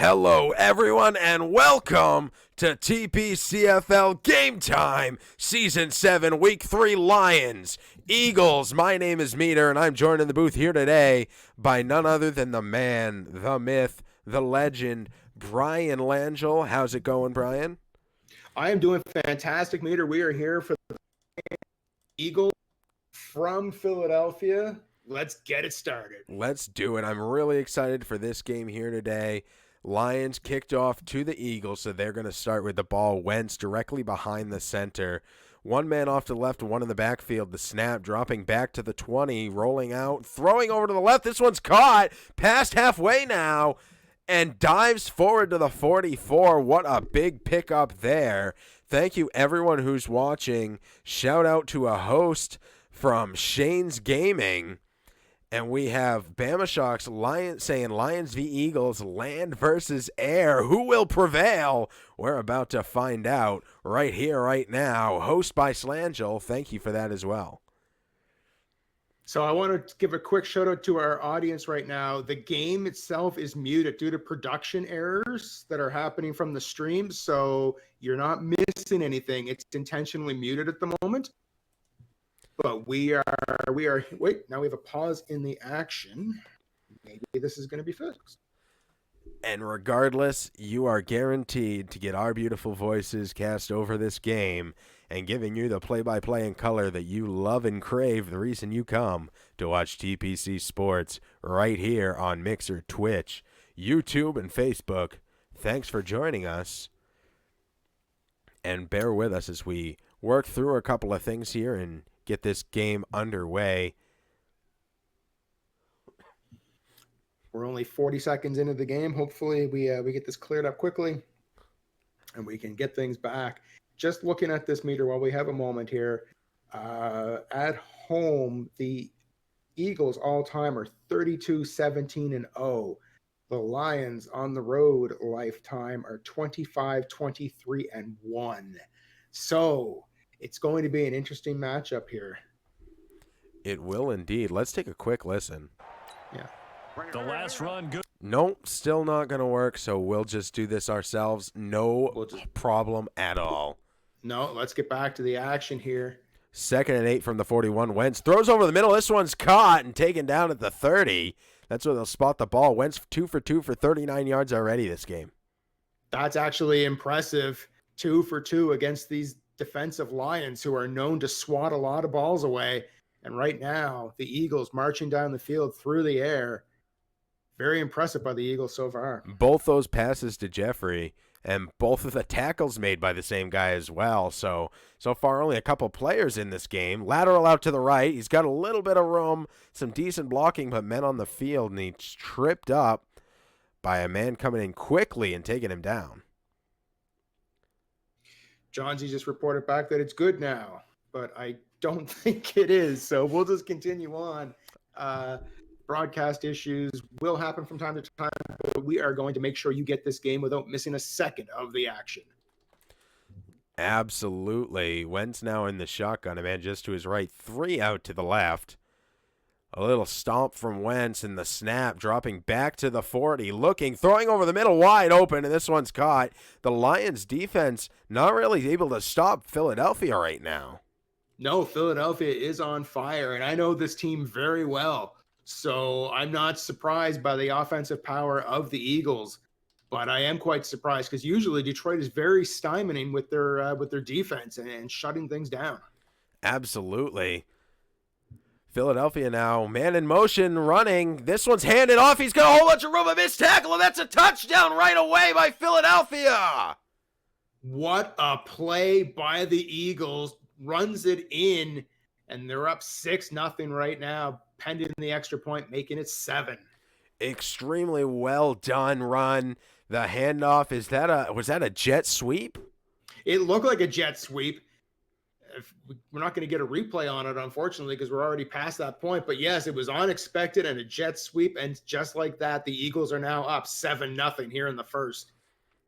Hello, everyone, and welcome to TPCFL Game Time, Season 7, Week 3 Lions, Eagles. My name is Meter, and I'm joined in the booth here today by none other than the man, the myth, the legend, Brian Langell. How's it going, Brian? I am doing fantastic, Meter. We are here for the Eagles from Philadelphia. Let's get it started. Let's do it. I'm really excited for this game here today. Lions kicked off to the Eagles, so they're going to start with the ball. Wentz directly behind the center. One man off to the left, one in the backfield. The snap dropping back to the 20, rolling out, throwing over to the left. This one's caught, past halfway now, and dives forward to the 44. What a big pickup there. Thank you, everyone who's watching. Shout out to a host from Shane's Gaming. And we have Bama Shocks saying Lions v. Eagles, land versus air. Who will prevail? We're about to find out right here, right now. Host by Slangel. Thank you for that as well. So I want to give a quick shout out to our audience right now. The game itself is muted due to production errors that are happening from the stream. So you're not missing anything. It's intentionally muted at the moment. But we are, wait, now we have a pause in the action. Maybe this is going to be fixed. And regardless, you are guaranteed to get our beautiful voices cast over this game and giving you the play-by-play in color that you love and crave, the reason you come to watch TPC Sports right here on Mixer, Twitch, YouTube, and Facebook. Thanks for joining us. And bear with us as we work through a couple of things here and get this game underway. We're only 40 seconds into the game. Hopefully we get this cleared up quickly and we can get things back. Just looking at this, Meter, while we have a moment here, at home, the Eagles all-time are 32-17-0. The Lions on the road lifetime are 25-23-1. So it's going to be an interesting matchup here. It will indeed. Let's take a quick listen. Yeah. The last run, good. Nope, still not going to work, so we'll just do this ourselves. No problem at all. No, let's get back to the action here. 2nd and 8 from the 41. Wentz throws over the middle. This one's caught and taken down at the 30. That's where they'll spot the ball. Wentz 2 for 2 for 39 yards already this game. That's actually impressive. 2 for 2 against these defensive Lions who are known to swat a lot of balls away. And right now, the Eagles marching down the field through the air. Very impressive by the Eagles so far. Both those passes to Jeffrey and both of the tackles made by the same guy as well. So far only a couple players in this game. Lateral out to the right. He's got a little bit of room, some decent blocking, but men on the field, and he's tripped up by a man coming in quickly and taking him down. Johnsy just reported back that it's good now, but I don't think it is. So we'll just continue on. Broadcast issues will happen from time to time, but we are going to make sure you get this game without missing a second of the action. Absolutely. Wentz now in the shotgun. A man just to his right, 3 out to the left. A little stomp from Wentz and the snap dropping back to the 40, looking, throwing over the middle wide open, and this one's caught. The Lions defense not really able to stop Philadelphia right now. No, Philadelphia is on fire, and I know this team very well. So I'm not surprised by the offensive power of the Eagles, but I am quite surprised because usually Detroit is very stymieing with their defense and shutting things down. Absolutely. Philadelphia now, man in motion, running. This one's handed off. He's got a whole bunch of room, a missed tackle, and that's a touchdown right away by Philadelphia. What a play by the Eagles. Runs it in, and they're up 6-0 right now, pending the extra point, making it 7. Extremely well done run. The handoff, was that a jet sweep? It looked like a jet sweep. We're not going to get a replay on it, unfortunately, because we're already past that point. But yes, it was unexpected and a jet sweep. And just like that, the Eagles are now up 7-0 here in the first.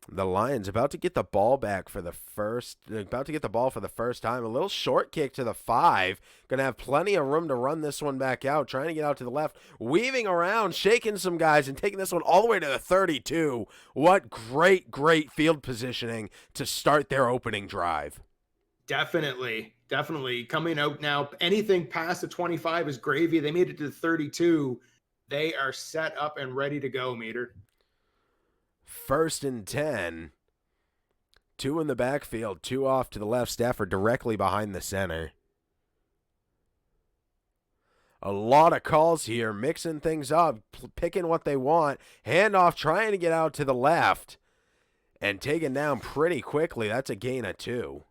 The Lions about to get the ball back for the first time. A little short kick to the 5. Gonna have plenty of room to run this one back out. Trying to get out to the left, weaving around, shaking some guys, and taking this one all the way to the 32. What great field positioning to start their opening drive. Definitely coming out now. Anything past the 25 is gravy. They made it to the 32. They are set up and ready to go, Meter. 1st and 10. 2 in the backfield, 2 off to the left. Stafford directly behind the center. A lot of calls here, mixing things up, picking what they want. Handoff, trying to get out to the left, and taken down pretty quickly. That's a gain of 2.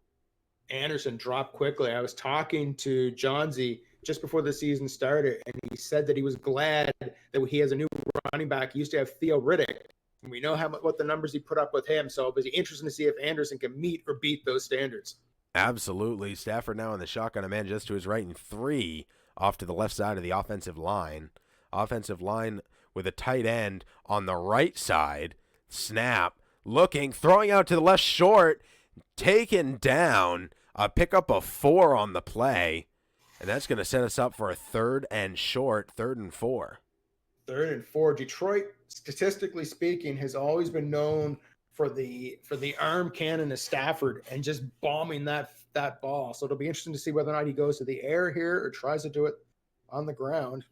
Anderson dropped quickly. I was talking to Johnsy just before the season started, and he said that he was glad that he has a new running back. He used to have Theo Riddick. We know what the numbers he put up with him, so it was interesting to see if Anderson can meet or beat those standards. Absolutely. Stafford now in the shotgun, a man just to his right, and 3 off to the left side of the offensive line. Offensive line with a tight end on the right side. Snap, looking, throwing out to the left short, taken down. A pickup of 4 on the play, and that's going to set us up for a 3rd and short, 3rd and 4. 3rd and 4. Detroit, statistically speaking, has always been known for the arm cannon of Stafford and just bombing that ball. So it'll be interesting to see whether or not he goes to the air here or tries to do it on the ground.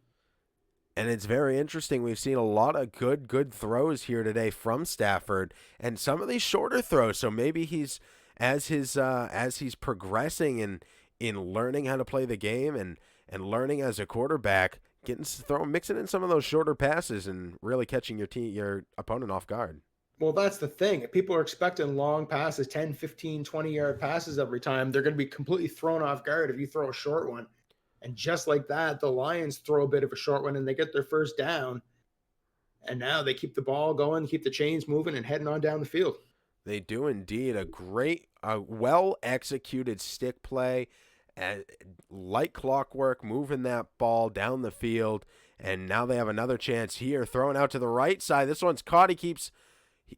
And it's very interesting. We've seen a lot of good throws here today from Stafford, and some of these shorter throws. So maybe he's as he's progressing in learning how to play the game and learning as a quarterback, mixing in some of those shorter passes and really catching your opponent off guard. Well, that's the thing. If people are expecting long passes, 10, 15, 20-yard passes every time, they're going to be completely thrown off guard if you throw a short one. And just like that, the Lions throw a bit of a short one and they get their first down. And now they keep the ball going, keep the chains moving, and heading on down the field. They do indeed. A well-executed stick play, like clockwork, moving that ball down the field. And now they have another chance here, throwing out to the right side. This one's caught.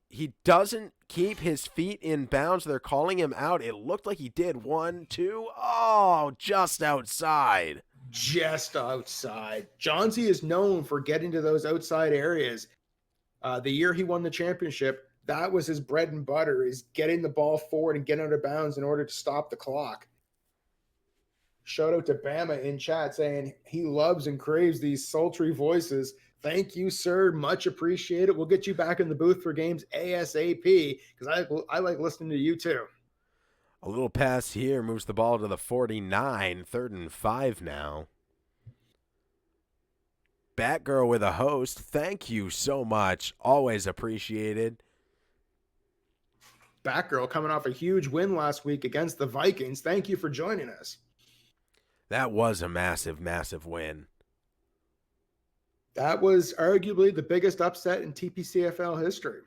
He doesn't keep his feet in bounds. They're calling him out. It looked like he did. 1, 2. Oh, just outside. Just outside. Johnsy is known for getting to those outside areas. The year he won the championship, that was his bread and butter, is getting the ball forward and getting out of bounds in order to stop the clock. Shout out to Bama in chat saying he loves and craves these sultry voices. Thank you, sir. Much appreciated. We'll get you back in the booth for games ASAP because I like listening to you too. A little pass here moves the ball to the 49, 3rd and 5 now. Batgirl with a host. Thank you so much. Always appreciated. Batgirl coming off a huge win last week against the Vikings. Thank you for joining us. That was a massive win. That was arguably the biggest upset in TPCFL history.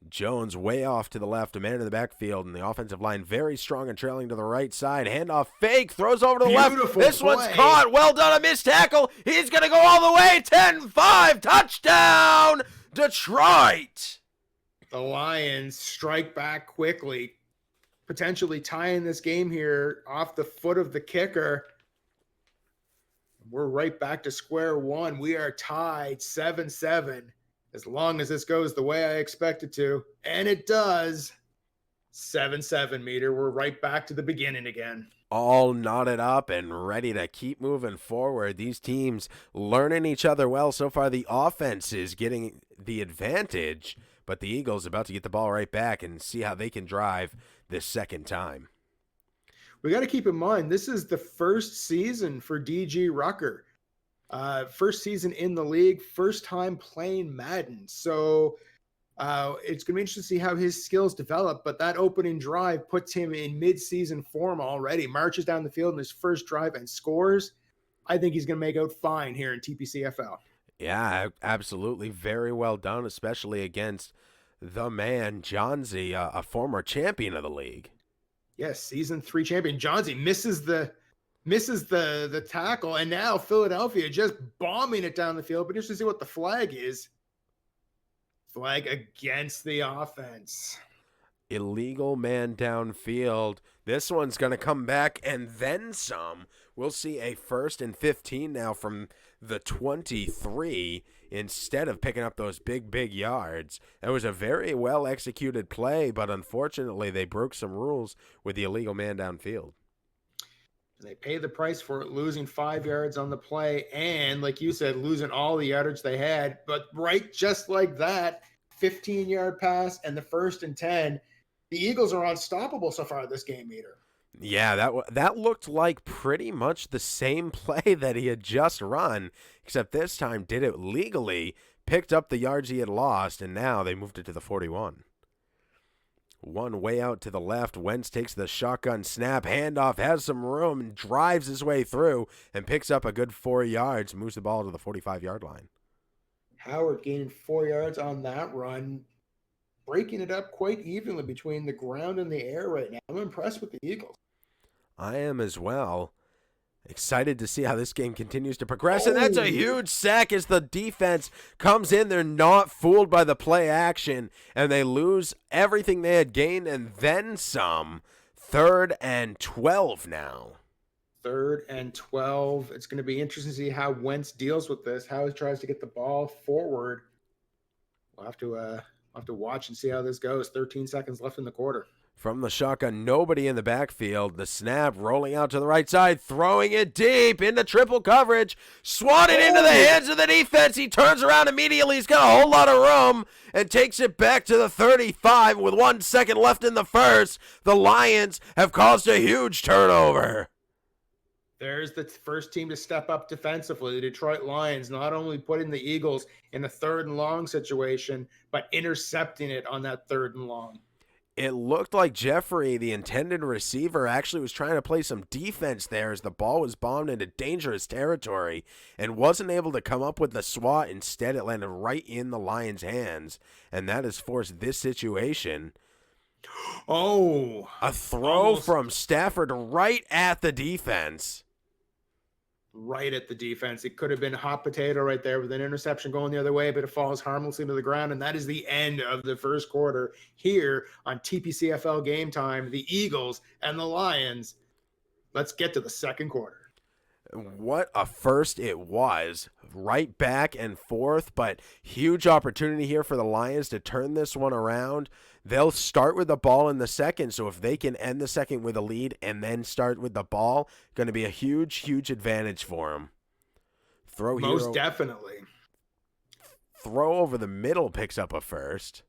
Jones way off to the left, a man in the backfield, and the offensive line very strong and trailing to the right side. Handoff fake, throws over to the left. This one's caught. Well done, a missed tackle. He's going to go all the way. 10-5, touchdown, Detroit. The Lions strike back quickly, potentially tying this game here off the foot of the kicker. We're right back to square one. We are tied 7-7. As long as this goes the way I expect it to, and it does, 7-7 meter. We're right back to the beginning again. All knotted up and ready to keep moving forward. These teams learning each other well. So far, the offense is getting the advantage, but the Eagles about to get the ball right back and see how they can drive this second time. We got to keep in mind, this is the first season for DG Rucker. First season in the league, first time playing Madden. So it's going to be interesting to see how his skills develop, but that opening drive puts him in mid-season form already, marches down the field in his first drive and scores. I think he's going to make out fine here in TPCFL. Yeah, absolutely. Very well done, especially against the man, Johnsy, a former champion of the league. Yes, season 3 champion. Johnsy misses the tackle, and now Philadelphia just bombing it down the field. But just to see what the flag is. Flag against the offense. Illegal man downfield. This one's going to come back and then some. We'll see a 1st and 15 now from the 23 instead of picking up those big yards. That was a very well executed play, but unfortunately they broke some rules with the illegal man downfield. They pay the price for it, losing 5 yards on the play and, like you said, losing all the yardage they had. But right just like that, 15-yard pass and the 1st and 10. The Eagles are unstoppable so far this game, Meter. Yeah, that looked like pretty much the same play that he had just run, except this time did it legally, picked up the yards he had lost, and now they moved it to the 41. One way out to the left, Wentz takes the shotgun snap, handoff, has some room, and drives his way through and picks up a good 4 yards, moves the ball to the 45-yard line. Howard gaining 4 yards on that run, breaking it up quite evenly between the ground and the air right now. I'm impressed with the Eagles. I am as well. Excited to see how this game continues to progress, and that's a huge sack as the defense comes in. They're not fooled by the play action, and they lose everything they had gained and then some. 3rd and 12 now. 3rd and 12. It's going to be interesting to see how Wentz deals with this, how he tries to get the ball forward. We'll have to watch and see how this goes. 13 seconds left in the quarter. From the shotgun, nobody in the backfield. The snap rolling out to the right side, throwing it deep into triple coverage, swatted into the hands of the defense. He turns around immediately. He's got a whole lot of room and takes it back to the 35 with 1 second left in the first. The Lions have caused a huge turnover. There's the first team to step up defensively. The Detroit Lions not only putting the Eagles in a 3rd and long situation, but intercepting it on that 3rd and long. It looked like Jeffrey, the intended receiver, actually was trying to play some defense there as the ball was bombed into dangerous territory and wasn't able to come up with the swat. Instead, it landed right in the Lions' hands, and that has forced this situation. A throw from Stafford right at the defense. Right at the defense. It could have been hot potato right there with an interception going the other way, but it falls harmlessly to the ground, and that is the end of the first quarter here on TPCFL Game Time. The Eagles and the Lions. Let's get to the second quarter. What a first it was. Right back and forth, but huge opportunity here for the Lions to turn this one around. They'll start with the ball in the second, so if they can end the second with a lead and then start with the ball, going to be a huge advantage for them. Most definitely. Throw over the middle picks up a first.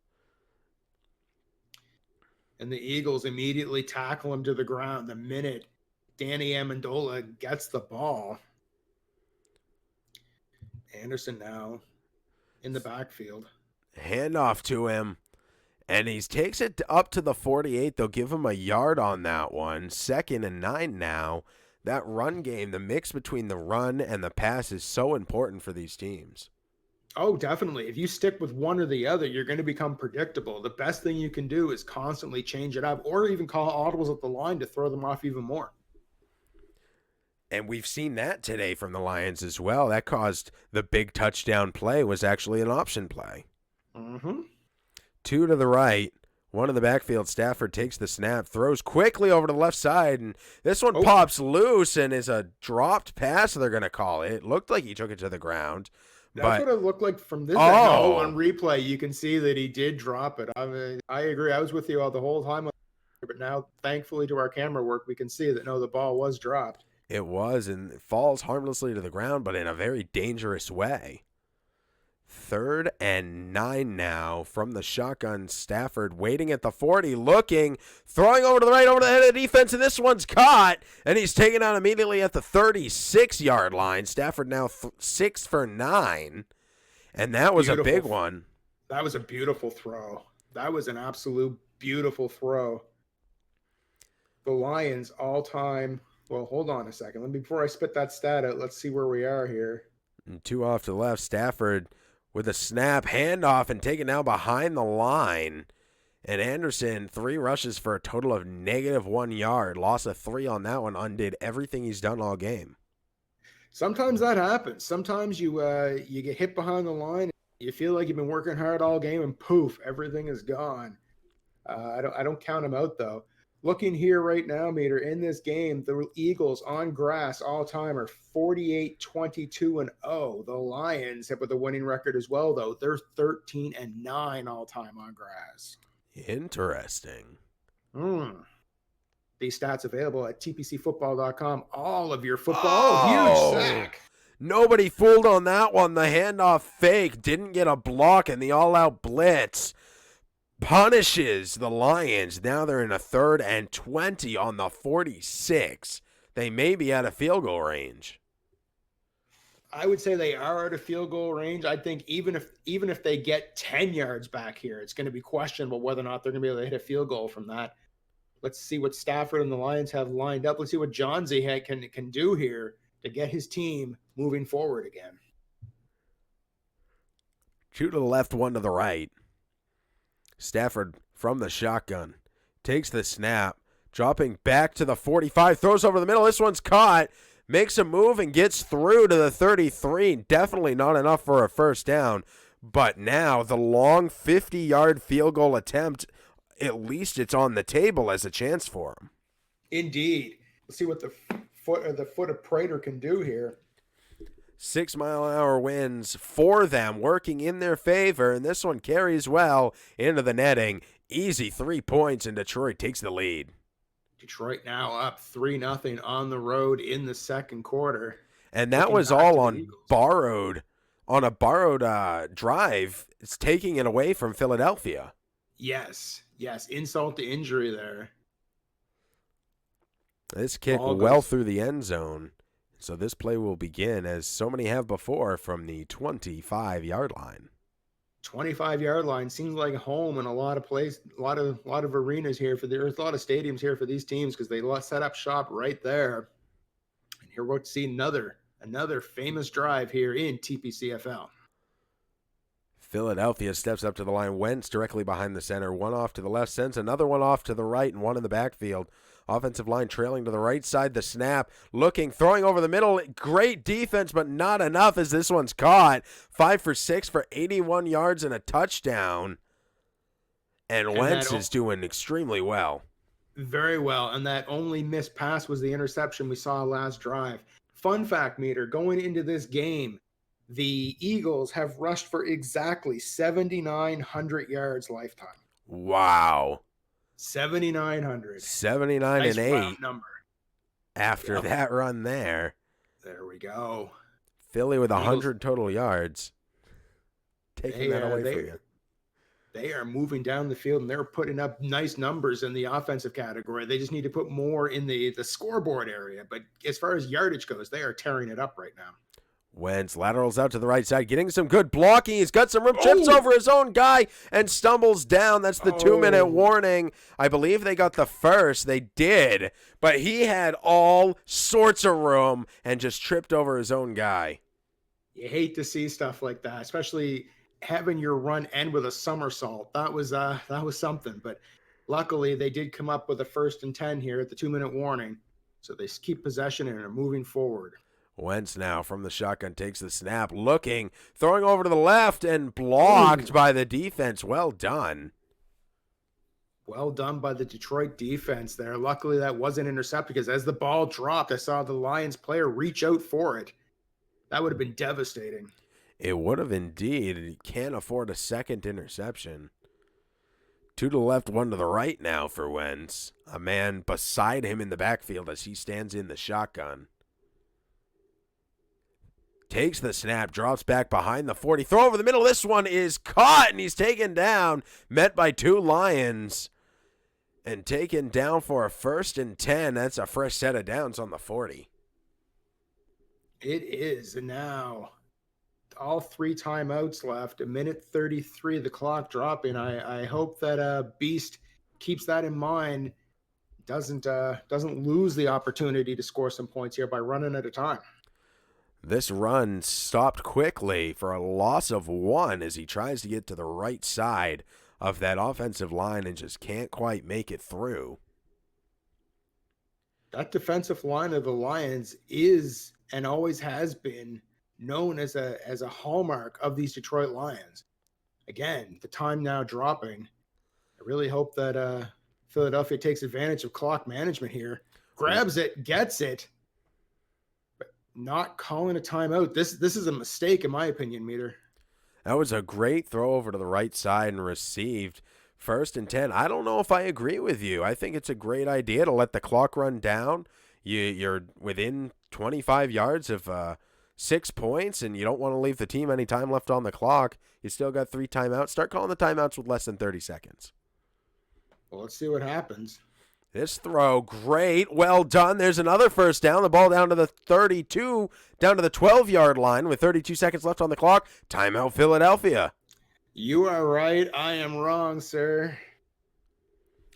And the Eagles immediately tackle him to the ground the minute Danny Amendola gets the ball. Anderson now in the backfield. Handoff to him. And he takes it up to the 48. They'll give him a yard on that one. 2nd and 9 now. That run game, the mix between the run and the pass is so important for these teams. Oh, definitely. If you stick with one or the other, you're going to become predictable. The best thing you can do is constantly change it up or even call audibles at the line to throw them off even more. And we've seen that today from the Lions as well. That caused the big touchdown play was actually an option play. Mm-hmm. 2 to the right, 1 in the backfield. Stafford takes the snap, throws quickly over to the left side, and this one pops loose and is a dropped pass, they're going to call it. It looked like he took it to the ground. That's what it looked like from this angle. On replay, you can see that he did drop it. I agree. I was with you all the whole time, but now, thankfully, to our camera work, we can see that, no, the ball was dropped. It was, and it falls harmlessly to the ground, but in a very dangerous way. 3rd and 9 now from the shotgun. Stafford waiting at the 40, looking, throwing over to the right, over the head of the defense, and this one's caught, and he's taken out immediately at the 36-yard line. Stafford now 6 for 9, and that was a big one. That was a beautiful throw. That was an absolute beautiful throw. The Lions all-time. Well, hold on a second. Before I spit that stat out, let's see where we are here. And 2 off to the left. Stafford with a snap, handoff, and taken now behind the line. And Anderson, 3 rushes for a total of -1 yard. Loss of 3 on that one. Undid everything he's done all game. Sometimes that happens. Sometimes you get hit behind the line. You feel like you've been working hard all game, and poof, everything is gone. I don't count them out though. Looking here right now, Meter, in this game, the Eagles on grass all time are 48-22-0. The Lions have with a winning record as well, though. They're 13-9 all time on grass. Interesting. These stats available at tpcfootball.com. All of your football. Huge sack. Nobody fooled on that one. The handoff fake didn't get a block, and the all-out blitz punishes the Lions. Now they're in a 3rd and 20 on the 46. They may be out of field goal range. I would say they are out of field goal range. I think even if they get 10 yards back here, it's going to be questionable whether or not they're going to be able to hit a field goal from that. Let's see what Stafford and the Lions have lined up. Let's see what Johnsy can do here to get his team moving forward again. 2 to the left, 1 to the right. Stafford from the shotgun takes the snap, dropping back to the 45, throws over the middle. This one's caught, makes a move and gets through to the 33. Definitely not enough for a first down, but now the long 50-yard field goal attempt, at least it's on the table as a chance for him. Indeed. Let's see what the foot of Prater can do here. 6-mile-an-hour winds for them, working in their favor, and this one carries well into the netting. Easy 3 points, and Detroit takes the lead. Detroit now up 3-0 on the road in the second quarter. And that was all on a borrowed drive. It's taking it away from Philadelphia. Yes, insult to injury there. This kick well through the end zone. So this play will begin, as so many have before, from the 25-yard line. 25-yard line seems like home in a lot of places, a lot of arenas here a lot of stadiums here for these teams, because they set up shop right there. And here we're going to see another famous drive here in TPCFL. Philadelphia steps up to the line. Wentz directly behind the center. One off to the left, sends another one off to the right, and one in the backfield. Offensive line trailing to the right side. The snap, looking, throwing over the middle. Great defense, but not enough as this one's caught. 5 for 6 for 81 yards and a touchdown. And Wentz is doing extremely well. Very well. And that only missed pass was the interception we saw last drive. Fun fact, Meter, going into this game, the Eagles have rushed for exactly 7,900 yards lifetime. Wow. 7,900. 79 nice and 8 number. After that run there. There we go. Philly with 100 total yards. Taking that away from you. They are moving down the field, and they're putting up nice numbers in the offensive category. They just need to put more in the scoreboard area. But as far as yardage goes, they are tearing it up right now. Wentz laterals out to the right side, getting some good blocking. He's got some room, trips over his own guy, and stumbles down. That's the 2-minute warning. I believe they got the first. They did. But he had all sorts of room and just tripped over his own guy. You hate to see stuff like that, especially having your run end with a somersault. That was something. But luckily, they did come up with a 1st and 10 here at the 2-minute warning. So they keep possession and are moving forward. Wentz now from the shotgun takes the snap, looking, throwing over to the left, and blocked by the defense. Well done. Well done by the Detroit defense there. Luckily, that wasn't intercepted, because as the ball dropped, I saw the Lions player reach out for it. That would have been devastating. It would have indeed. He can't afford a second interception. 2 to the left, 1 to the right now for Wentz. A man beside him in the backfield as he stands in the shotgun. Takes the snap, drops back behind the 40. Throw over the middle. This one is caught, and he's taken down. Met by 2 Lions. And taken down for a 1st and 10. That's a fresh set of downs on the 40. It is. And now all 3 timeouts left. 1:33, the clock dropping. I hope that Beast keeps that in mind. Doesn't lose the opportunity to score some points here by running at a time. This run stopped quickly for a loss of 1 as he tries to get to the right side of that offensive line and just can't quite make it through. That defensive line of the Lions is and always has been known as a hallmark of these Detroit Lions. Again, the time now dropping. I really hope that Philadelphia takes advantage of clock management here, grabs it, gets it, but not calling a timeout. This is a mistake, in my opinion, Meter. That was a great throw over to the right side and received. 1st and 10. I don't know if I agree with you. I think it's a great idea to let the clock run down. You're within 25 yards of 6 points, and you don't want to leave the team any time left on the clock. You still got 3 timeouts. Start calling the timeouts with less than 30 seconds. Well, let's see what happens. This throw, great. Well done. There's another 1st down. The ball down to the 32, down to the 12-yard line with 32 seconds left on the clock. Timeout, Philadelphia. You are right. I am wrong, sir.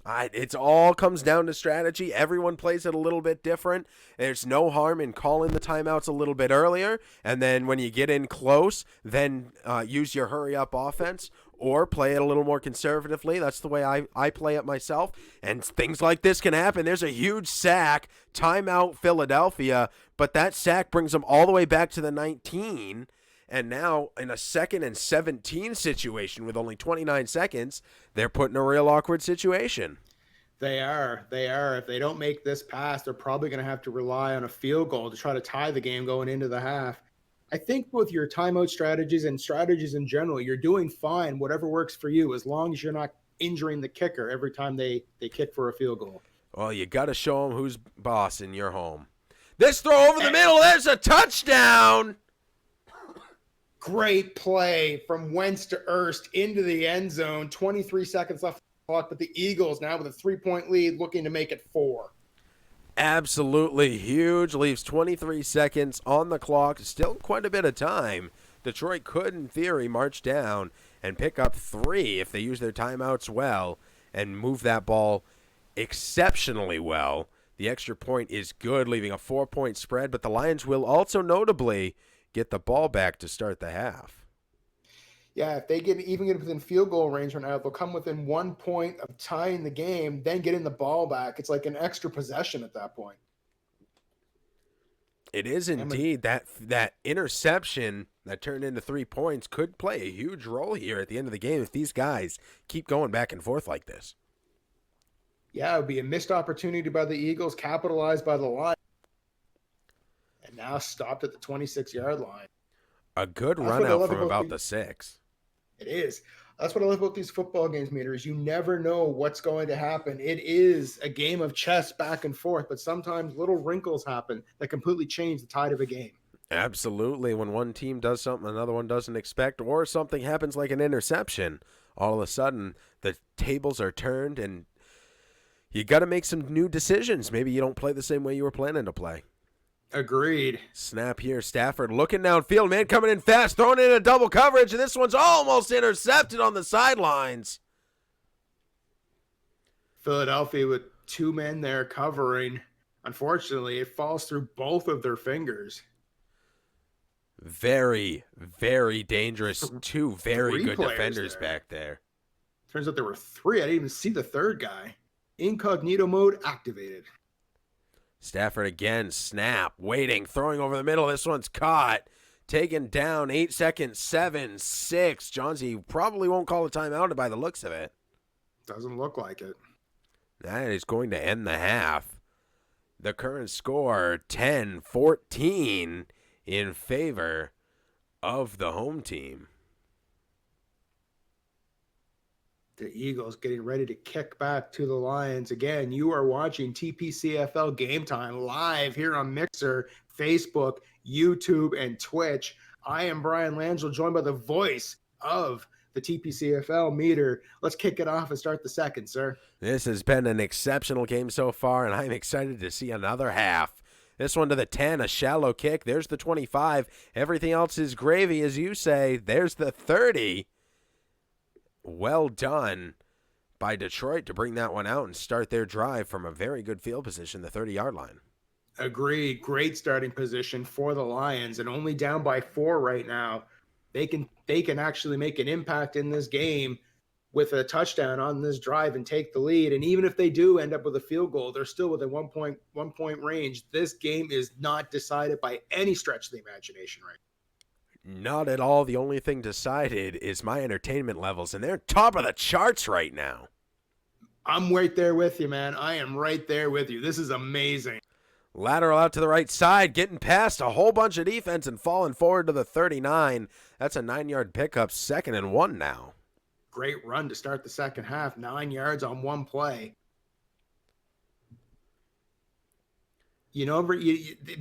It all comes down to strategy. Everyone plays it a little bit different. There's no harm in calling the timeouts a little bit earlier, and then when you get in close, then use your hurry-up offense or play it a little more conservatively. That's the way I play it myself, and things like this can happen. There's a huge sack, timeout Philadelphia, but that sack brings them all the way back to the 19, and now in a 2nd and 17 situation with only 29 seconds, they're put in a real awkward situation. They are. If they don't make this pass, they're probably going to have to rely on a field goal to try to tie the game going into the half. I think with your timeout strategies and strategies in general, you're doing fine, whatever works for you, as long as you're not injuring the kicker every time they kick for a field goal. Well, you got to show them who's boss in your home. This throw over the middle, there's a touchdown. Great play from Wentz to Erst into the end zone. 23 seconds left on the clock, but the Eagles now with a 3-point lead looking to make it 4. Absolutely huge. Leaves 23 seconds on the clock. Still quite a bit of time. Detroit could, in theory, march down and pick up 3 if they use their timeouts well and move that ball exceptionally well. The extra point is good, leaving a 4-point spread, but the Lions will also notably get the ball back to start the half. Yeah, if they even get within field goal range right now, they'll come within 1 point of tying the game, then getting the ball back. It's like an extra possession at that point. It is indeed. That interception that turned into 3 points could play a huge role here at the end of the game if these guys keep going back and forth like this. Yeah, it would be a missed opportunity by the Eagles, capitalized by the Lions, and now stopped at the 26-yard line. A good run out from about the 6. It is. That's what I love about these football games, Meters. You never know what's going to happen. It is a game of chess back and forth, but sometimes little wrinkles happen that completely change the tide of a game. Absolutely. When one team does something another one doesn't expect, or something happens like an interception, all of a sudden the tables are turned and you got to make some new decisions. Maybe you don't play the same way you were planning to play. Agreed. Snap here. Stafford looking downfield. Man coming in fast. Throwing in a double coverage. And this one's almost intercepted on the sidelines. Philadelphia with 2 men there covering. Unfortunately, it falls through both of their fingers. Very, very dangerous. 2 very good defenders there. Back there. Turns out there were 3. I didn't even see the third guy. Incognito mode activated. Stafford again, snap, waiting, throwing over the middle. This one's caught. Taken down, 8 seconds, 7, 6. Johnsy probably won't call a timeout by the looks of it. Doesn't look like it. That is going to end the half. The current score, 10-14 in favor of the home team. The Eagles getting ready to kick back to the Lions. Again, you are watching TPCFL Game Time live here on Mixer, Facebook, YouTube, and Twitch. I am Brian Langell, joined by the voice of the TPCFL Meter. Let's kick it off and start the second, sir. This has been an exceptional game so far, and I'm excited to see another half. This one to the 10, a shallow kick. There's the 25. Everything else is gravy, as you say. There's the 30. Well done by Detroit to bring that one out and start their drive from a very good field position, the 30-yard line. Agreed. Great starting position for the Lions, and only down by 4 right now. They can actually make an impact in this game with a touchdown on this drive and take the lead. And even if they do end up with a field goal, they're still within 1 point range. This game is not decided by any stretch of the imagination right now. Not at all. The only thing decided is my entertainment levels, and they're top of the charts right now. I'm right there with you, man. I am right there with you. This is amazing. Lateral out to the right side, getting past a whole bunch of defense and falling forward to the 39. That's a 9-yard pickup, 2nd and 1 now. Great run to start the second half. 9 yards on one play.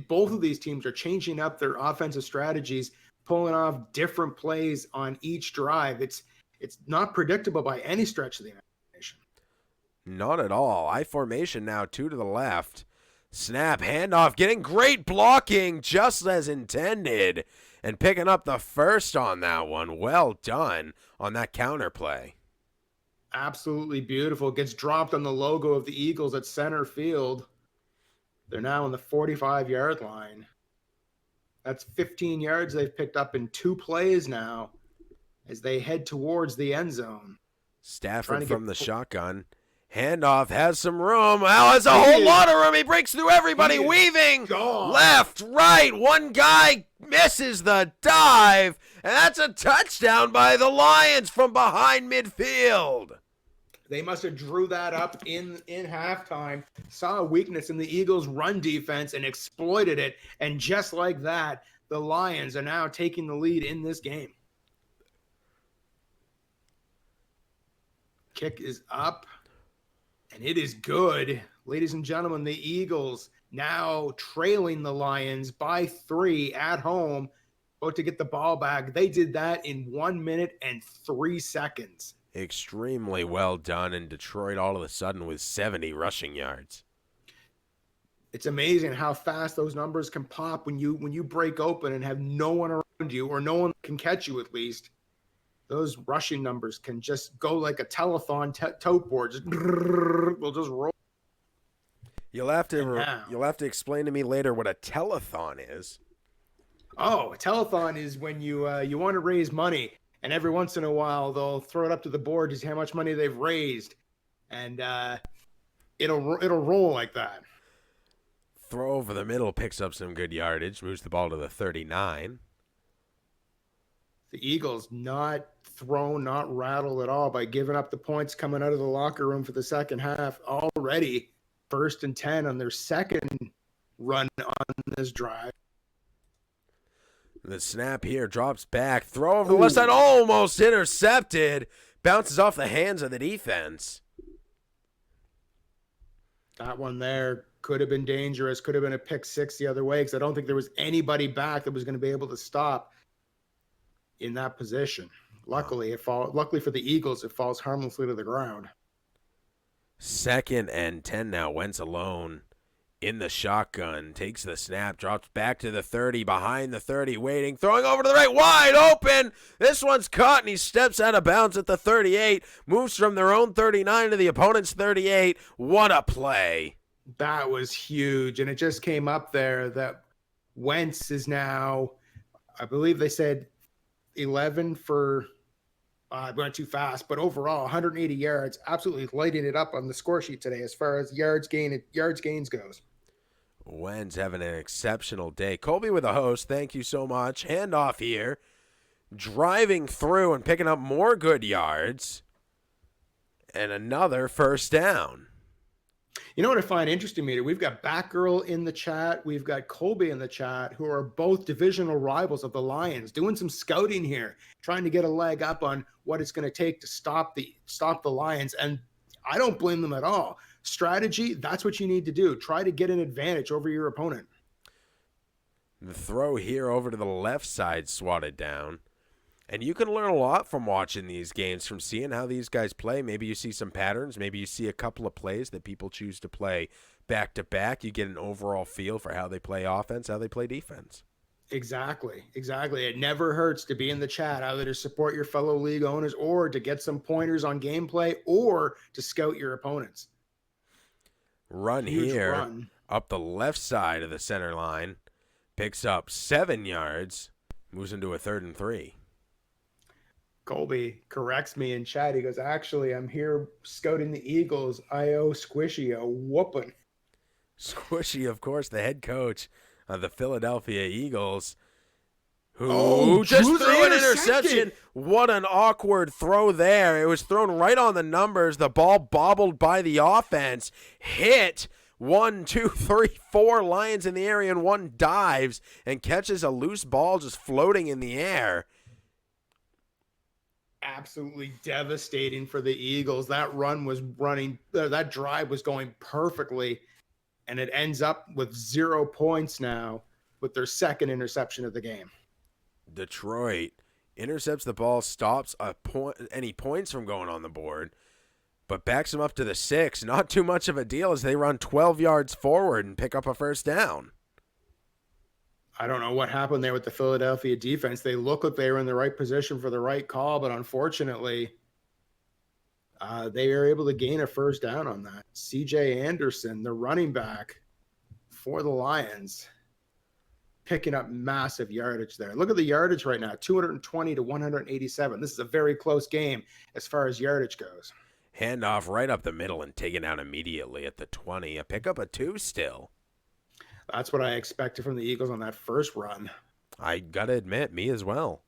Both of these teams are changing up their offensive strategies, pulling off different plays on each drive. It's not predictable by any stretch of the imagination. Not at all. I formation now, 2 to the left. Snap, handoff, getting great blocking just as intended. And picking up the first on that one. Well done on that counter play. Absolutely beautiful. Gets dropped on the logo of the Eagles at center field. They're now on the 45-yard line. That's 15 yards they've picked up in 2 plays now as they head towards the end zone. Stafford from the shotgun. Handoff has some room. Well, has a whole lot of room. He breaks through everybody, weaving left, right. One guy misses the dive, and that's a touchdown by the Lions from behind midfield. They must have drew that up in halftime, saw a weakness in the Eagles' run defense and exploited it. And just like that, the Lions are now taking the lead in this game. Kick is up, and it is good. Ladies and gentlemen, the Eagles now trailing the Lions by 3 at home, about to get the ball back. They did that in 1 minute and 3 seconds. Extremely well done, and Detroit all of a sudden with 70 rushing yards. It's amazing how fast those numbers can pop when you break open and have no one around you, or no one can catch you at least. Those rushing numbers can just go like a telethon tote board. We'll just roll. You'll have to explain to me later what a telethon is. Oh, a telethon is when you want to raise money, and every once in a while they'll throw it up to the board to see how much money they've raised, and it'll roll like that. Throw over the middle, picks up some good yardage, moves the ball to the 39. The Eagles not thrown, not rattled at all by giving up the points coming out of the locker room for the second half. Already 1st and 10 on their second run on this drive. The snap here drops back. Throw over the left side, almost intercepted. Bounces off the hands of the defense. That one there could have been dangerous. Could have been a pick 6 the other way, because I don't think there was anybody back that was going to be able to stop in that position. Luckily for the Eagles, it falls harmlessly to the ground. 2nd and 10 now. Wentz alone in the shotgun. Takes the snap, drops back to the 30, behind the 30, waiting, throwing over to the right, wide open. This one's caught, and he steps out of bounds at the 38. Moves from their own 39 to the opponent's 38. What a play. That was huge, and it just came up there that Wentz is now, I believe they said 11 for went too fast, but overall 180 yards, absolutely lighting it up on the score sheet today as far as yards gains goes. Wentz having an exceptional day. Colby with the host, thank you so much. Handoff here, driving through and picking up more good yards, and another first down. You know what I find interesting, Meter? We've got Batgirl in the chat. We've got Colby in the chat, who are both divisional rivals of the Lions, doing some scouting here, trying to get a leg up on what it's going to take to stop the Lions. And I don't blame them at all. Strategy, that's what you need to do. Try to get an advantage over your opponent. The throw here over to the left side, swatted down. And you can learn a lot from watching these games, from seeing how these guys play. Maybe you see some patterns. Maybe you see a couple of plays that people choose to play back-to-back. You get an overall feel for how they play offense, how they play defense. Exactly. It never hurts to be in the chat, either to support your fellow league owners or to get some pointers on gameplay or to scout your opponents. Run here, up the left side of the center line. Picks up 7 yards, moves into a 3rd and 3. Colby corrects me in chat. He goes, actually, I'm here scouting the Eagles. I owe Squishy a whooping. Squishy, of course, the head coach of the Philadelphia Eagles. who just Drew's threw an intercepted. interception. What an awkward throw there. It was thrown right on the numbers. The ball bobbled by the offense, hit 1, 2, 3, 4 Lions in the area, and one dives and catches a loose ball just floating in the air. Absolutely devastating for the Eagles. That that drive was going perfectly, and it ends up with 0 points now with their second interception of the game. Detroit intercepts the ball, stops any points from going on the board, but backs them up to the 6. Not too much of a deal as they run 12 yards forward and pick up a first down. I don't know what happened there with the Philadelphia defense. They look like they were in the right position for the right call, but unfortunately, they were able to gain a first down on that. C.J. Anderson, the running back for the Lions, picking up massive yardage there. Look at the yardage right now, 220 to 187. This is a very close game as far as yardage goes. Handoff right up the middle and taken out immediately at the 20. A pickup of 2 still. That's what I expected from the Eagles on that first run. I got to admit, me as well.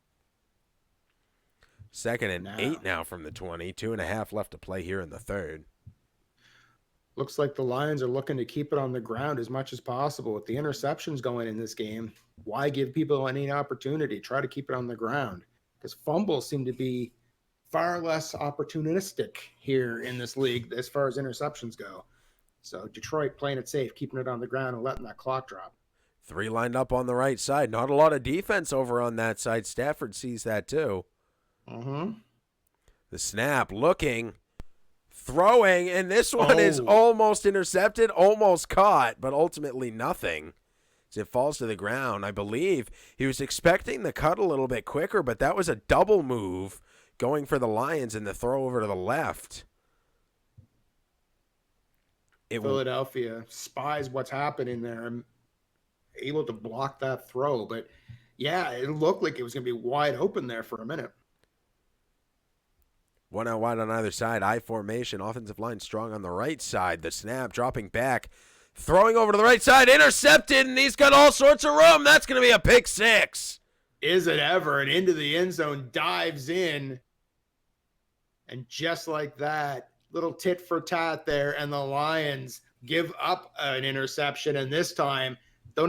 2nd and 8 now from the 20. 2.5 left to play here in the third. Looks like the Lions are looking to keep it on the ground as much as possible. With the interceptions going in this game, why give people any opportunity? Try to keep it on the ground. Because fumbles seem to be far less opportunistic here in this league as far as interceptions go. So Detroit playing it safe, keeping it on the ground and letting that clock drop. 3 lined up on the right side. Not a lot of defense over on that side. Stafford sees that too. Mm-hmm. The snap, looking, throwing, and this one is almost intercepted, almost caught, but ultimately nothing. As it falls to the ground, I believe he was expecting the cut a little bit quicker, but that was a double move going for the Lions and the throw over to the left. Philadelphia spies what's happening there and able to block that throw. But, yeah, it looked like it was going to be wide open there for a minute. 1 out wide on either side. I formation. Offensive line strong on the right side. The snap dropping back. Throwing over to the right side. Intercepted, and he's got all sorts of room. That's going to be a pick 6. Is it ever? And into the end zone, dives in. And just like that, little tit for tat there, and the Lions give up an interception, and this time the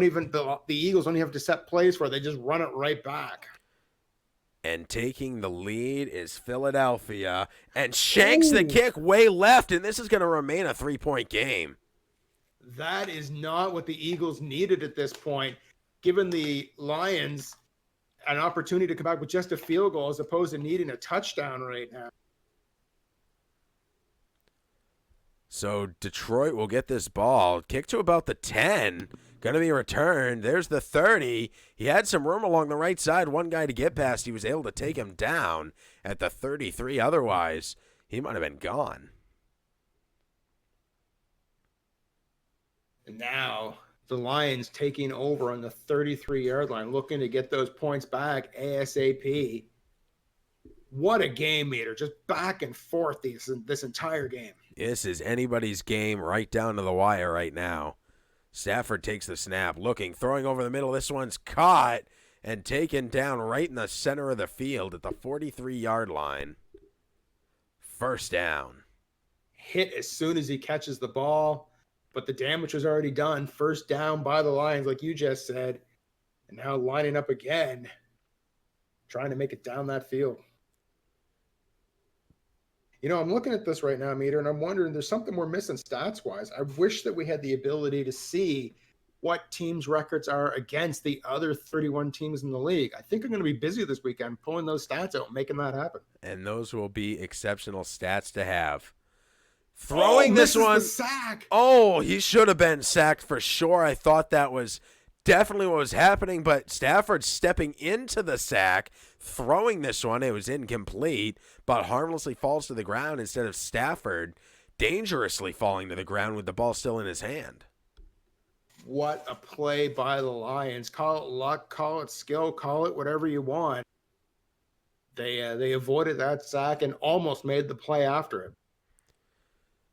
Eagles don't even have to set plays for it. They just run it right back. And taking the lead is Philadelphia, and shanks the kick way left, and this is going to remain a 3-point game. That is not what the Eagles needed at this point, given the Lions an opportunity to come back with just a field goal as opposed to needing a touchdown right now. So Detroit will get this ball. Kick to about the 10. Going to be returned. There's the 30. He had some room along the right side. One guy to get past. He was able to take him down at the 33. Otherwise, he might have been gone. And now the Lions taking over on the 33-yard line, looking to get those points back ASAP. What a game meter. Just back and forth this entire game. This is anybody's game right down to the wire right now. Stafford takes the snap, looking, throwing over the middle. This one's caught and taken down right in the center of the field at the 43-yard line. First down. Hit as soon as he catches the ball, but the damage was already done. First down by the Lions, like you just said, and now lining up again, trying to make it down that field. You know, I'm looking at this right now, Meter, and I'm wondering, there's something we're missing stats-wise. I wish that we had the ability to see what teams' records are against the other 31 teams in the league. I think I'm going to be busy this weekend pulling those stats out and making that happen. And those will be exceptional stats to have. Throwing this one. Sack. Oh, he should have been sacked for sure. I thought that was definitely what was happening, but Stafford stepping into the sack, throwing this one. It was incomplete, but harmlessly falls to the ground instead of Stafford dangerously falling to the ground with the ball still in his hand. What a play by the Lions. Call it luck, call it skill, call it whatever you want. They avoided that sack and almost made the play after it.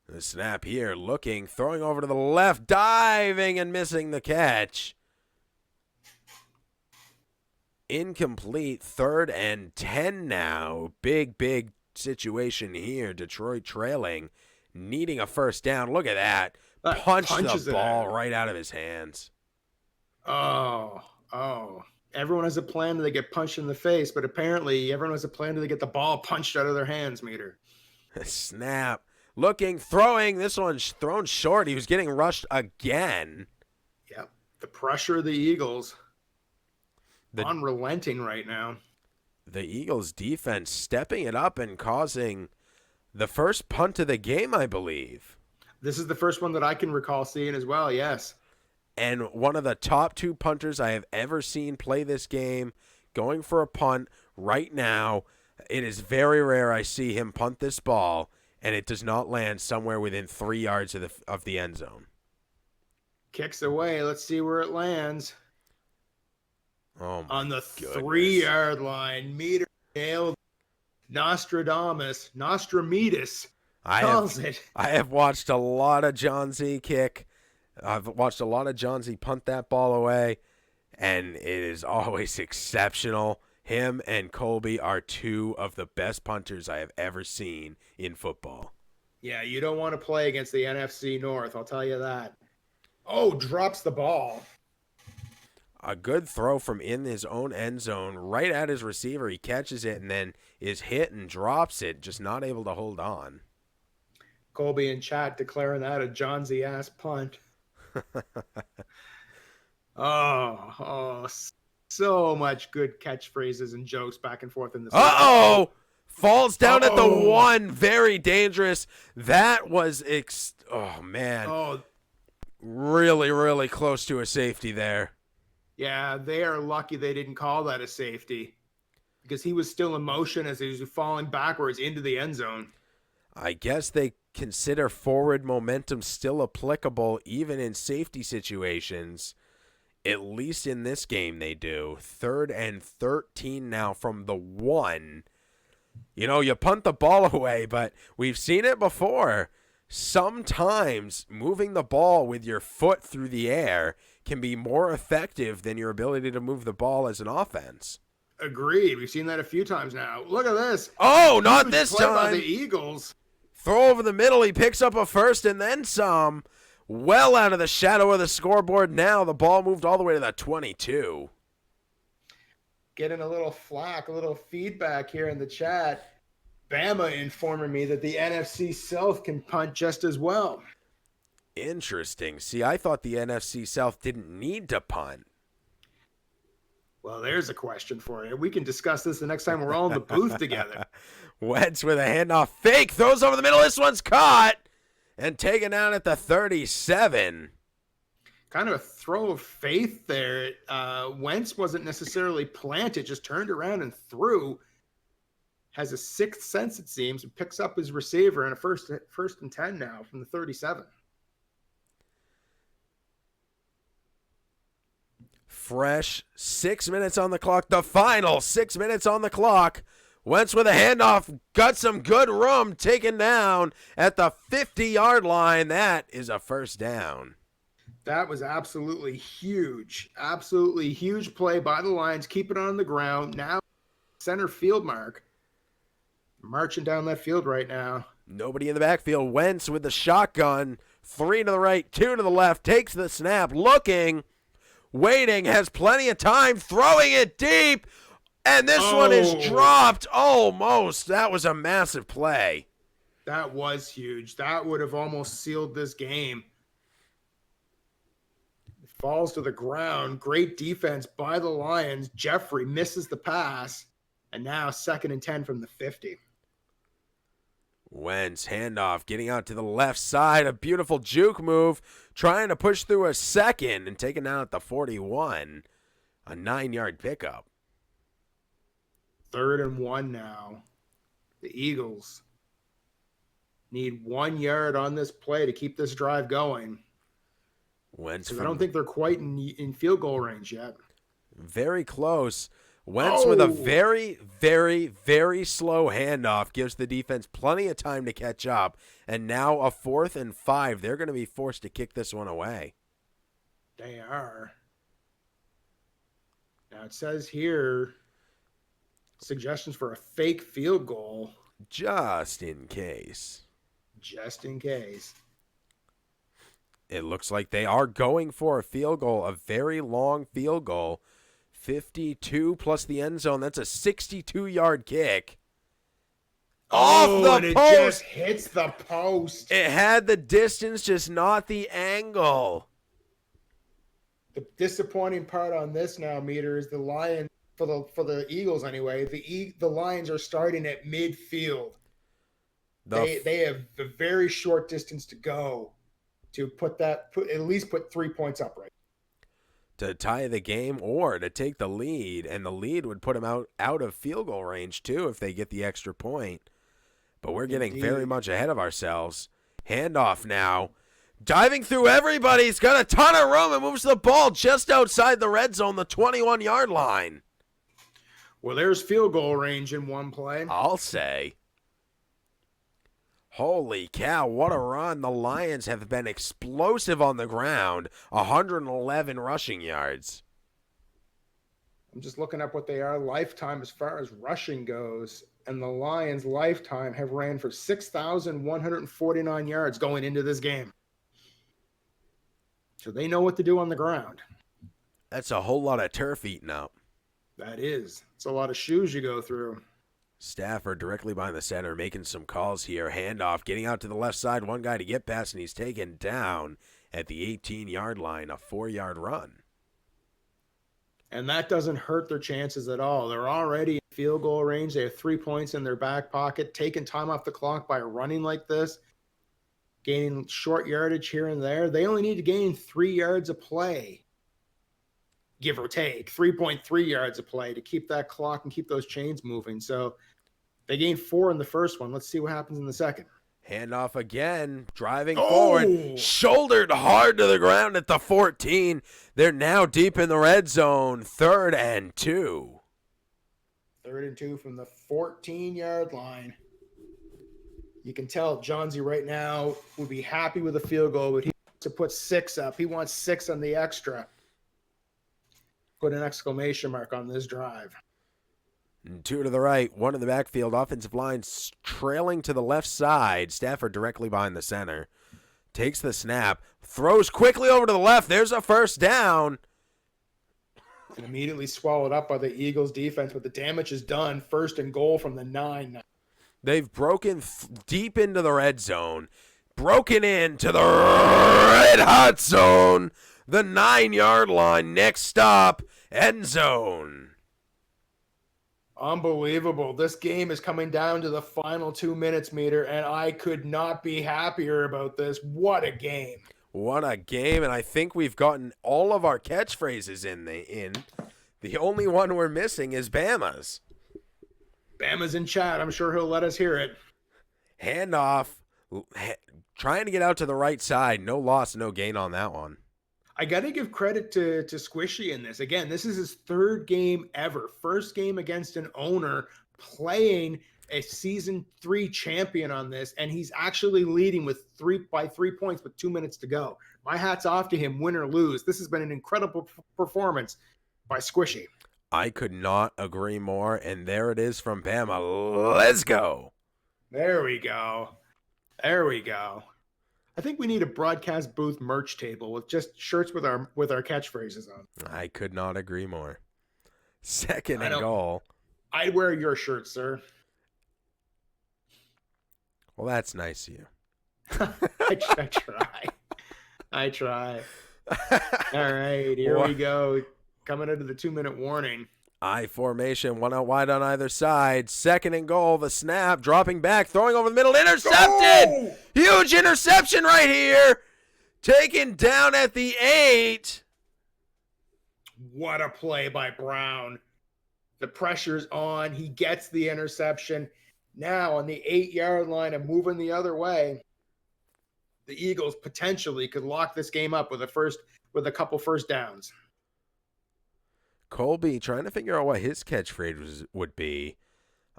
The snap here, looking, throwing over to the left, diving and missing the catch. Incomplete. 3rd and 10 now. Big situation here. Detroit trailing, needing a first down. Look at that. Punched the ball right out of his hands. Oh. Everyone has a plan that they get punched in the face, but apparently everyone has a plan that they get the ball punched out of their hands, Meter. Snap. Looking, throwing. This one's thrown short. He was getting rushed again. Yep. The pressure of the Eagles. Unrelenting right now. The Eagles defense stepping it up and causing the first punt of the game, I believe. This is the first one that I can recall seeing as well, yes. And one of the top 2 punters I have ever seen play this game, going for a punt right now. It is very rare I see him punt this ball, and it does not land somewhere within 3 yards of the end zone. Kicks away. Let's see where it lands. Oh, on the goodness. 3-yard line. Meter nailed. Nostradamus calls it. I have watched a lot of John Z kick. I've watched a lot of John Z punt that ball away, and it is always exceptional. Him and Colby are 2 of the best punters I have ever seen in football. Yeah, you don't want to play against the NFC North, I'll tell you that. Oh, drops the ball. A good throw from in his own end zone, right at his receiver. He catches it and then is hit and drops it, just not able to hold on. Colby in chat declaring that a John Z ass punt. So much good catchphrases and jokes back and forth in this. Falls down at the 1. Very dangerous. That was really close to a safety there. Yeah, they are lucky they didn't call that a safety because he was still in motion as he was falling backwards into the end zone. I guess they consider forward momentum still applicable even in safety situations. At least in this game they do. 3rd and 13 now from the 1. You know, you punt the ball away, but we've seen it before. Sometimes moving the ball with your foot through the air can be more effective than your ability to move the ball as an offense. Agreed. We've seen that a few times now. Look at this. Oh, not this time. By the Eagles. Throw over the middle. He picks up a first and then some. Well out of the shadow of the scoreboard now. The ball moved all the way to the 22. Getting a little flack, a little feedback here in the chat. Bama informing me that the NFC South can punt just as well. Interesting. See, I thought the NFC South didn't need to punt. Well, there's a question for you. We can discuss this the next time we're all in the booth together. Wentz with a handoff fake. Throws over the middle. This one's caught and taken down at the 37. Kind of a throw of faith there. Wentz wasn't necessarily planted, just turned around and threw. Has a 6th sense, it seems, and picks up his receiver in a first and 10 now from the 37. Fresh 6 minutes on the clock. The final 6 minutes on the clock. Wentz with a handoff. Got some good room. Taken down at the 50-yard line. That is a first down. That was absolutely huge. Absolutely huge play by the Lions. Keep it on the ground. Now center field mark. Marching down that field right now. Nobody in the backfield. Wentz with the shotgun. 3 to the right, 2 to the left. Takes the snap. Looking. Waiting. Has plenty of time. Throwing it deep. And this one is dropped almost. That was a massive play. That was huge. That would have almost sealed this game. It falls to the ground. Great defense by the Lions. Jeffrey misses the pass. And now 2nd and 10 from the 50. Wentz handoff, getting out to the left side. A beautiful juke move. Trying to push through a second and taken down at the 41. A 9-yard pickup. 3rd and 1 now. The Eagles need 1 yard on this play to keep this drive going. Wentz I don't think they're quite in field goal range yet. Very close. Wentz with a very, very, very slow handoff gives the defense plenty of time to catch up. And now a 4th and 5. They're going to be forced to kick this one away. They are. Now it says here suggestions for a fake field goal. Just in case. Just in case. It looks like they are going for a field goal, a very long field goal. 52 plus the end zone. That's a 62-yard kick. Off the and post. It just hits the post. It had the distance, just not the angle. The disappointing part on this now, Meter, is the Lions, for the Eagles anyway, the Lions are starting at midfield. They have a very short distance to go to at least put 3 points up, right? To tie the game or to take the lead, and the lead would put them out of field goal range too if they get the extra point. But we're getting very much ahead of ourselves. Handoff now. Diving through everybody. He's got a ton of room and moves the ball just outside the red zone, the 21-yard line. Well, there's field goal range in one play. I'll say. Holy cow, what a run. The Lions have been explosive on the ground. 111 rushing yards. I'm just looking up what they are lifetime as far as rushing goes. And the Lions lifetime have ran for 6,149 yards going into this game. So they know what to do on the ground. That's a whole lot of turf eaten up. That is. It's a lot of shoes you go through. Stafford directly behind the center, making some calls here. Handoff, getting out to the left side. One guy to get past, and he's taken down at the 18-yard line, a 4-yard run. And that doesn't hurt their chances at all. They're already in field goal range. They have 3 points in their back pocket. Taking time off the clock by running like this, gaining short yardage here and there. They only need to gain 3 yards a play, give or take, 3.3 yards a play to keep that clock and keep those chains moving. So they gained 4 in the first one. Let's see what happens in the second. Handoff again, driving forward, shouldered hard to the ground at the 14. They're now deep in the red zone, 3rd and 2. 3rd and 2 from the 14-yard line. You can tell Johnsy right now would be happy with a field goal, but he wants to put 6 up. He wants 6 on the extra. Put an exclamation mark on this drive. And 2 to the right, 1 in the backfield. Offensive line trailing to the left side. Stafford directly behind the center. Takes the snap. Throws quickly over to the left. There's a first down. And immediately swallowed up by the Eagles defense, but the damage is done. 1st and goal from the 9. They've broken deep into the red zone. Broken into the red hot zone. The 9-yard line. Next stop, end zone. Unbelievable. This game is coming down to the final 2 minutes, Meter, and I could not be happier about this. What a game. What a game, and I think we've gotten all of our catchphrases in. The only one we're missing is Bama's. Bama's in chat. I'm sure he'll let us hear it. Handoff. Trying to get out to the right side. No loss, no gain on that one. I got to give credit to Squishy in this. Again, this is his 3rd game ever. First game against an owner playing a season 3 champion on this, and he's actually leading with 3 points with 2 minutes to go. My hat's off to him, win or lose. This has been an incredible performance by Squishy. I could not agree more, and there it is from Bama. Let's go. There we go. There we go. I think we need a broadcast booth merch table with just shirts with our catchphrases on. I could not agree more. 2nd and goal. I'd wear your shirt, sir. Well, that's nice of you. I try. All right, here we go. Coming into the 2-minute warning. I formation, 1 out wide on either side. 2nd and goal, the snap, dropping back, throwing over the middle, intercepted! Oh! Huge interception right here! Taken down at the 8. What a play by Brown. The pressure's on. He gets the interception. Now on the 8-yard line and moving the other way, the Eagles potentially could lock this game up with a couple first downs. Colby trying to figure out what his catchphrase would be.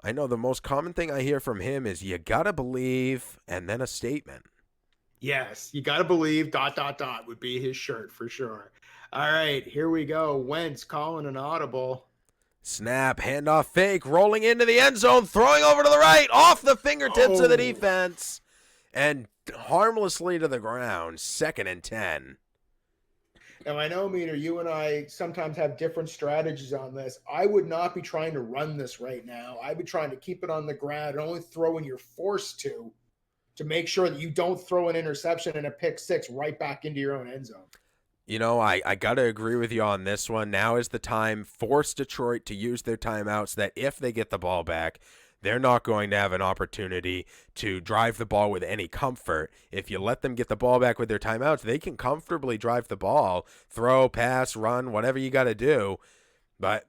I know the most common thing I hear from him is "you gotta believe" and then a statement. Yes, you got to believe ... would be his shirt for sure. All right, here we go. Wentz calling an audible. Snap, handoff fake, rolling into the end zone, throwing over to the right, off the fingertips of the defense, and harmlessly to the ground. 2nd and 10. Now, I know, Meter, you and I sometimes have different strategies on this. I would not be trying to run this right now. I'd be trying to keep it on the ground and only throw when you're forced to make sure that you don't throw an interception and a pick six right back into your own end zone. You know, I got to agree with you on this one. Now is the time. Force Detroit to use their timeouts, that if they get the ball back, they're not going to have an opportunity to drive the ball with any comfort. If you let them get the ball back with their timeouts, they can comfortably drive the ball, throw, pass, run, whatever you got to do. But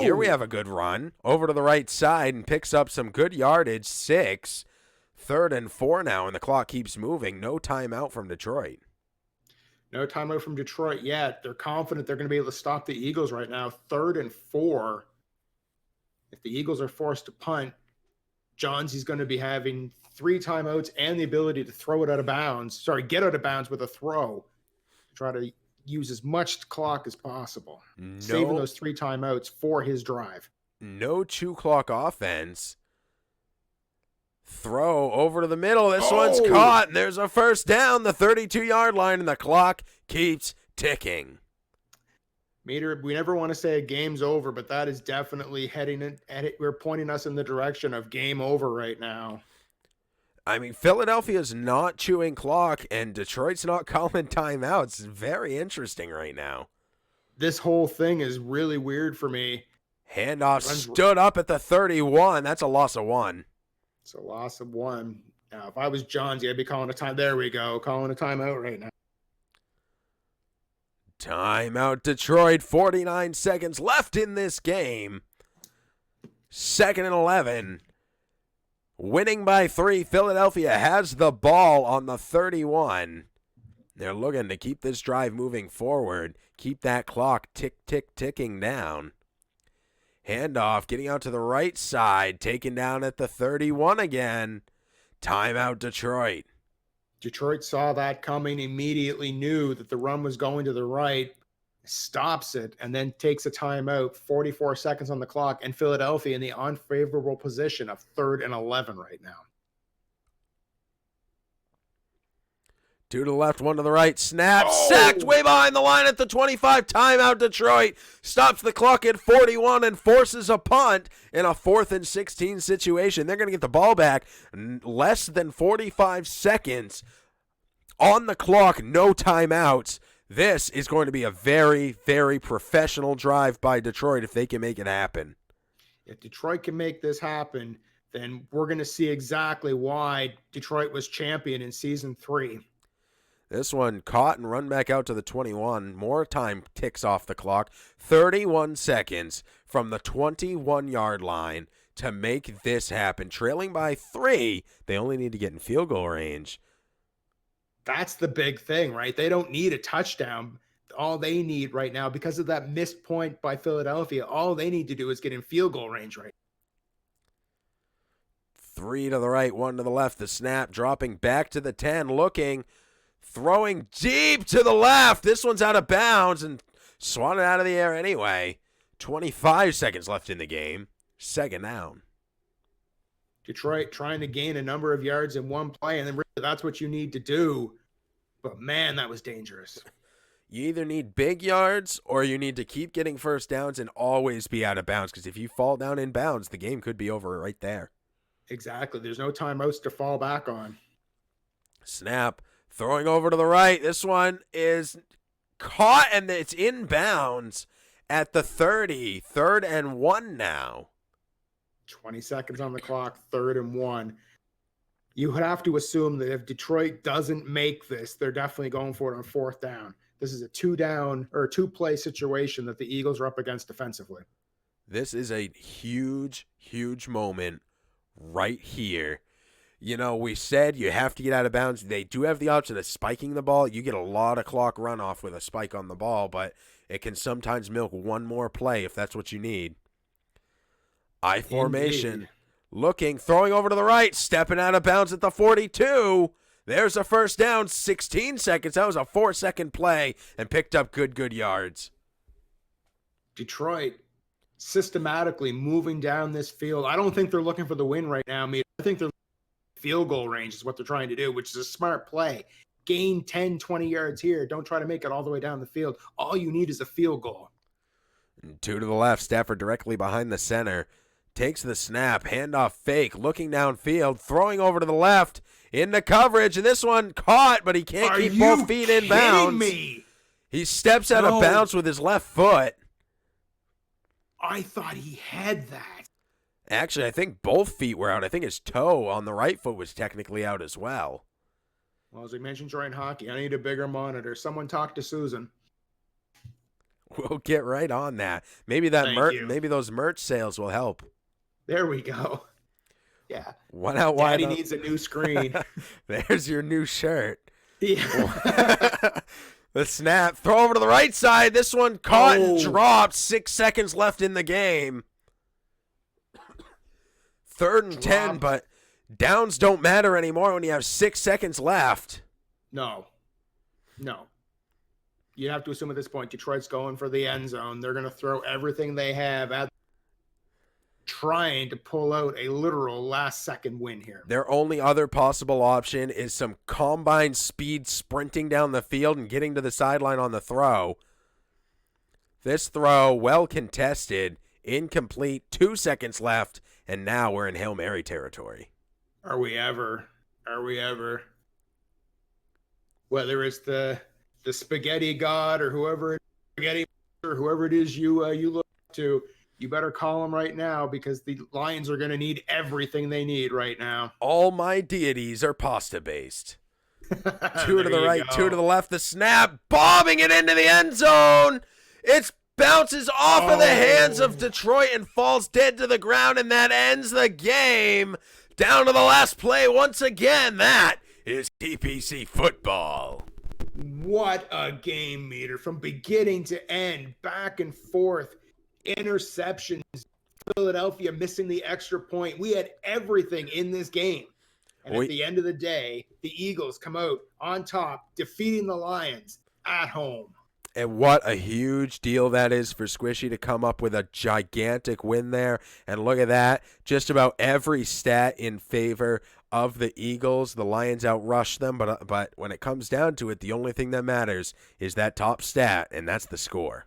here we have a good run over to the right side and picks up some good yardage, 6. 3rd and 4 now, and the clock keeps moving. No timeout from Detroit. No timeout from Detroit yet. They're confident they're going to be able to stop the Eagles right now. 3rd and 4. If the Eagles are forced to punt, Johnsy's going to be having 3 timeouts and the ability to throw it out of bounds. Get out of bounds with a throw. Try to use as much clock as possible. Saving those 3 timeouts for his drive. No 2-clock offense. Throw over to the middle. This one's caught, and there's a first down, the 32-yard line, and the clock keeps ticking. Meter, we never want to say a game's over, but that is definitely heading in. We're pointing us in the direction of game over right now. I mean, Philadelphia's not chewing clock, and Detroit's not calling timeouts. It's very interesting right now. This whole thing is really weird for me. Handoff stood up at the 31. That's a loss of 1. It's a loss of 1. Now, if I was Johnsy, I'd be calling a time. There we go. Calling a timeout right now. Timeout Detroit. 49 seconds left in this game. 2nd and 11. Winning by 3. Philadelphia has the ball on the 31. They're looking to keep this drive moving forward. Keep that clock ticking down. Handoff getting out to the right side. Taken down at the 31 again. Timeout Detroit. Detroit saw that coming, immediately knew that the run was going to the right, stops it, and then takes a timeout. 44 seconds on the clock, and Philadelphia in the unfavorable position of 3rd and 11 right now. 2 to the left, 1 to the right. Snap, sacked way behind the line at the 25. Timeout Detroit. Stops the clock at 41 and forces a punt in a 4th and 16 situation. They're going to get the ball back. Less than 45 seconds on the clock, no timeouts. This is going to be a very, very professional drive by Detroit if they can make it happen. If Detroit can make this happen, then we're going to see exactly why Detroit was champion in season 3. This one caught and run back out to the 21. More time ticks off the clock. 31 seconds from the 21-yard line to make this happen. Trailing by 3. They only need to get in field goal range. That's the big thing, right? They don't need a touchdown. All they need right now, because of that missed point by Philadelphia, all they need to do is get in field goal range right. 3 to the right, 1 to the left. The snap dropping back to the 10, looking, throwing deep to the left. This one's out of bounds and swatted out of the air anyway. 25 seconds left in the game. 2nd down. Detroit trying to gain a number of yards in one play, and then really that's what you need to do. But, man, that was dangerous. You either need big yards or you need to keep getting first downs and always be out of bounds, because if you fall down in bounds, the game could be over right there. Exactly. There's no timeouts to fall back on. Snap. Throwing over to the right. This one is caught, and it's in bounds at the 30. 3rd and 1 now. 20 seconds on the clock, 3rd and 1. You would have to assume that if Detroit doesn't make this, they're definitely going for it on 4th down. This is a 2-play situation that the Eagles are up against defensively. This is a huge, huge moment right here. You know, we said you have to get out of bounds. They do have the option of spiking the ball. You get a lot of clock runoff with a spike on the ball, but it can sometimes milk one more play if that's what you need. I formation. Indeed. Looking, throwing over to the right, stepping out of bounds at the 42. There's a first down, 16 seconds. That was a 4-second play and picked up good yards. Detroit systematically moving down this field. I don't think they're looking for the win right now. I think they're field goal range is what they're trying to do, which is a smart play. Gain 10, 20 yards here. Don't try to make it all the way down the field. All you need is a field goal. 2 to the left. Stafford directly behind the center. Takes the snap. Handoff fake. Looking downfield. Throwing over to the left. Into coverage. And this one caught, but he can't keep both feet in bounds. Me? He steps out of bounds with his left foot. I thought he had that. Actually, I think both feet were out. I think his toe on the right foot was technically out as well. Well, as we mentioned during hockey, I need a bigger monitor. Someone talk to Susan. We'll get right on that. Maybe maybe those merch sales will help. There we go. Yeah. One out wide. Daddy needs a new screen. There's your new shirt. Yeah. The snap. Throw over to the right side. This one caught and dropped. 6 seconds left in the game. 3rd and 10, but downs don't matter anymore when you have 6 seconds left. No. You have to assume at this point Detroit's going for the end zone. They're going to throw everything they have at trying to pull out a literal last-second win here. Their only other possible option is some combine speed sprinting down the field and getting to the sideline on the throw. This throw, well contested, incomplete, 2 seconds left, and now we're in Hail Mary territory. Are we ever? Whether it's the spaghetti god or whoever it is you look to, you better call them right now because the Lions are going to need everything they need right now. All my deities are pasta-based. 2 to the right, 2 to the left. The snap, bombing it into the end zone. It bounces off of the hands of Detroit and falls dead to the ground, and that ends the game. Down to the last play once again. That is TPC football. What a game, Meter. From beginning to end, back and forth. Interceptions, Philadelphia missing the extra point. We had everything in this game. And at the end of the day, the Eagles come out on top, defeating the Lions at home. And what a huge deal that is for Squishy to come up with a gigantic win there. And look at that. Just about every stat in favor of the Eagles. The Lions outrushed them, but when it comes down to it, the only thing that matters is that top stat, and that's the score.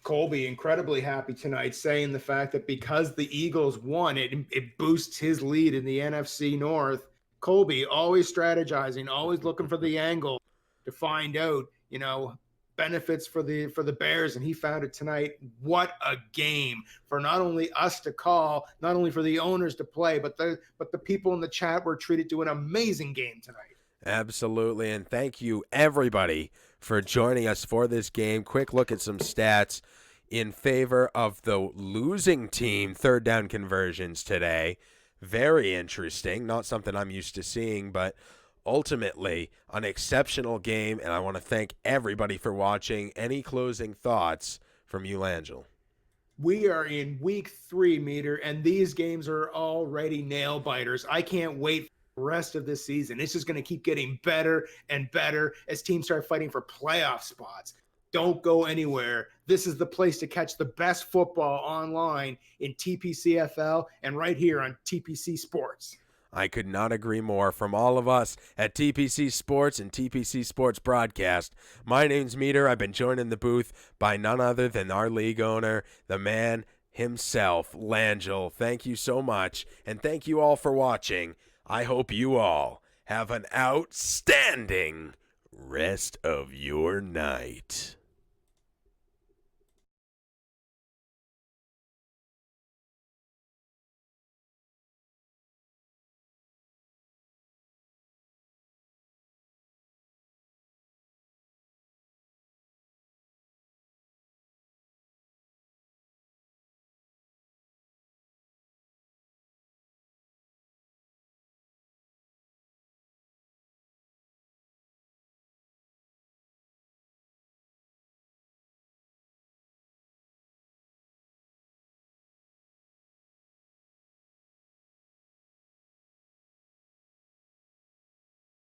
Colby incredibly happy tonight, saying the fact that because the Eagles won, it boosts his lead in the NFC North. Colby always strategizing, always looking for the angle to find out, benefits for the Bears, and he found it tonight. What a game for not only us to call, not only for the owners to play, but the people in the chat were treated to an amazing game tonight. Absolutely, and thank you everybody for joining us for this game. Quick look at some stats in favor of the losing team. 3rd down conversions today. Very interesting. Not something I'm used to seeing, but ultimately an exceptional game, and I want to thank everybody for watching. Any closing thoughts from you, Langell? We are in week 3, Meter, and these games are already nail biters. I can't wait for the rest of this season. It's just going to keep getting better and better as teams start fighting for playoff spots. Don't go anywhere. This is the place to catch the best football online in TPCFL and right here on TPC Sports. I could not agree more. From all of us at TPC Sports and TPC Sports Broadcast, my name's Meter. I've been joined in the booth by none other than our league owner, the man himself, Langell. Thank you so much, and thank you all for watching. I hope you all have an outstanding rest of your night.